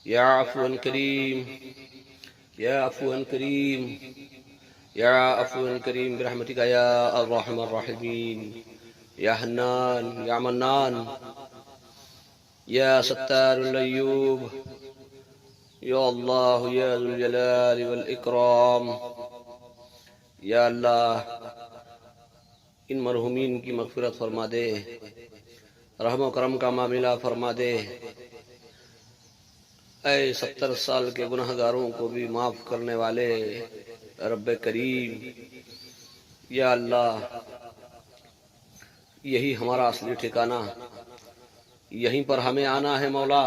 يا عفوا كريم يا عفوا كريم يا عفوا كريم برحمتك يا ارحم الراحمين يا حنان يا منان يا ستار الأيوب يا الله يا ذو الجلال والإكرام یا اللہ ان مرحومین کی مغفرت فرما دے، رحم و کرم کا معاملہ فرما دے، اے 70 سال کے گناہ گاروں کو بھی معاف کرنے والے رب کریم، یا اللہ یہی ہمارا اصلی ٹھکانہ، یہیں پر ہمیں آنا ہے مولا۔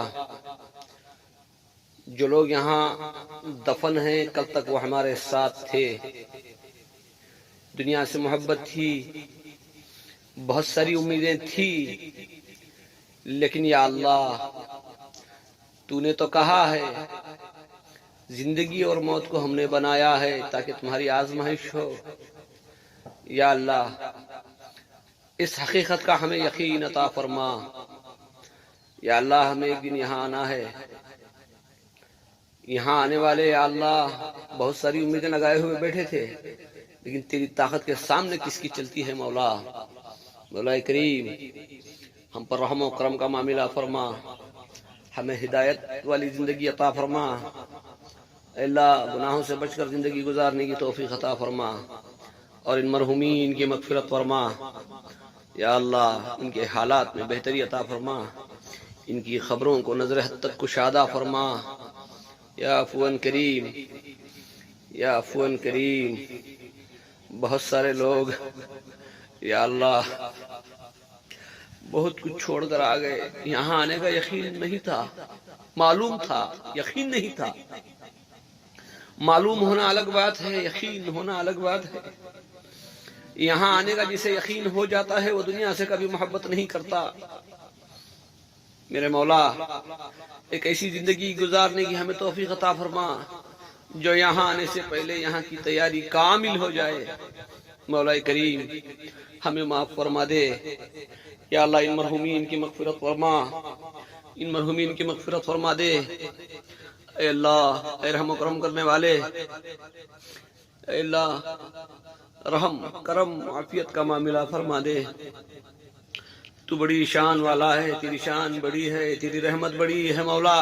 جو لوگ یہاں دفن ہیں کل تک وہ ہمارے ساتھ تھے، دنیا سے محبت تھی، بہت ساری امیدیں تھی، لیکن یا اللہ تو نے تو کہا ہے زندگی اور موت کو ہم نے بنایا ہے تاکہ تمہاری آزمائش ہو۔ یا اللہ اس حقیقت کا ہمیں یقین عطا فرما۔ یا اللہ ہمیں ایک دن یہاں آنا ہے، یہاں آنے والے یا اللہ بہت ساری امیدیں لگائے ہوئے بیٹھے تھے، لیکن تیری طاقت کے سامنے کس کی چلتی ہے مولا۔ مولا کریم ہم پر رحم و کرم کا معاملہ فرما، ہمیں ہدایت والی زندگی عطا فرما۔ اے اللہ گناہوں سے بچ کر زندگی گزارنے کی توفیق عطا فرما، اور ان مرحومین کی مغفرت فرما۔ یا اللہ ان کے حالات میں بہتری عطا فرما، ان کی خبروں کو نظر حد تک کشادہ فرما۔ یا عفو کریم یا عفو کریم، بہت سارے لوگ یا اللہ بہت کچھ چھوڑ کر آ گئے، یہاں آنے کا یقین نہیں تھا، معلوم تھا یقین نہیں تھا۔ معلوم ہونا الگ بات ہے، یقین ہونا الگ بات ہے۔ یہاں آنے کا جسے یقین ہو جاتا ہے وہ دنیا سے کبھی محبت نہیں کرتا۔ میرے مولا ایک ایسی زندگی گزارنے کی ہمیں توفیق عطا فرما جو یہاں آنے سے پہلے یہاں کی تیاری کامل ہو جائے۔ مولا کریم ہمیں معاف فرما دے۔ یا اللہ ان مرحومین کی مغفرت فرما، ان مرحومین کی مغفرت فرما دے۔ اے اللہ اے رحم و کرم کرنے والے، اے اللہ رحم کرم عافیت کا معاملہ فرما دے۔ تو بڑی شان والا ہے، تیری شان بڑی ہے، تیری رحمت بڑی ہے مولا،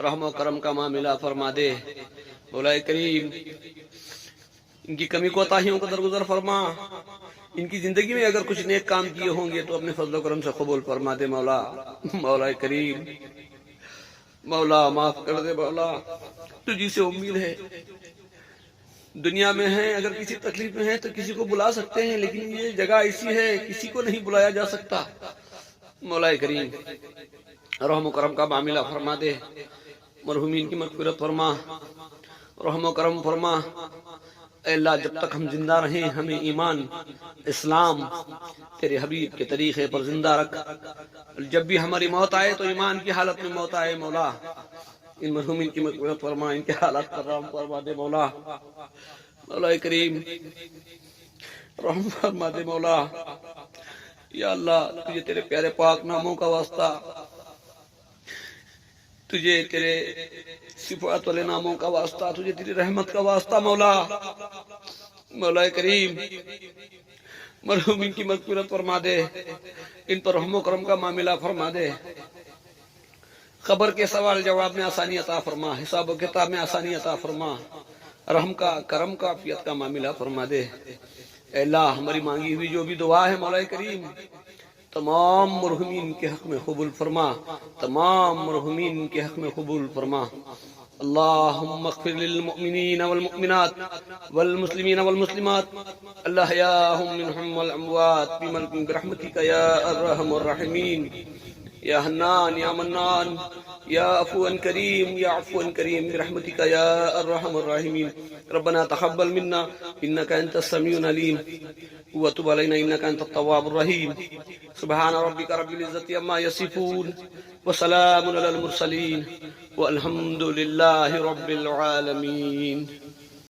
رحم و کرم کا معاملہ فرما دے۔ مولا کریم ان کی کمی کوتاہیوں کو درگزر فرما، ان کی زندگی میں اگر کچھ نیک کام کیے ہوں گے تو اپنے فضل و کرم سے قبول فرما دے مولا۔ مولا کریم مولا معاف کر دے مولا، تجھی سے امید ہے۔ دنیا میں ہیں اگر کسی تکلیف میں ہے تو کسی کو بلا سکتے ہیں، لیکن یہ جگہ ایسی ہے کسی کو نہیں بلایا جا سکتا۔ مولا کریم رحم و کرم کا معاملہ فرما دے، مرحومین کی مغفرت فرما، رحم و کرم فرما۔ اے اللہ جب تک ہم زندہ رہیں ہمیں ایمان اسلام تیرے حبیب کے طریقے پر زندہ رکھ، جب بھی ہماری موت آئے تو ایمان کی حالت میں موت آئے مولا۔ ان مرحومین کی مغفرت فرما، ان کے حالات پر رحم فرما دے مولا۔ مولا کریم رحم فرما دے مولا۔ یا اللہ تجھے تیرے پیارے پاک ناموں کا واسطہ، تجھے تیرے صفات والے ناموں کا واسطہ، تجھے تیری رحمت کا واسطہ مولا۔ مولا کریم مرحومین کی مغفرت فرما دے، ان پر رحم و کرم کا معاملہ فرما دے، قبر کے سوال جواب میں آسانی عطا فرما، حساب و کتاب میں آسانی عطا فرما، رحم کا کرم کا عافیت کا معاملہ فرما دے۔ اے اللہ ہماری مانگی ہوئی جو بھی دعا ہے مولا کریم تمام مرحومین کے حق میں قبول فرما، تمام مرحومین کے حق میں قبول فرما۔ اللہم اغفر للمؤمنین والمؤمنات والمسلمین والمسلمات الاحیاء منہم والاموات برحمتک یا ارحم الراحمین۔ یا حنان یا منان یا عفو کریم یا عفو کریم برحمتک یا ارحم الراحمین۔ ربنا تقبل منا انک انت السمیع العلیم وتب علینا انک انت التواب الرحیم۔ سبحان ربک رب العزة عما یصفون وسلام علی المرسلین والحمد للہ رب العالمین۔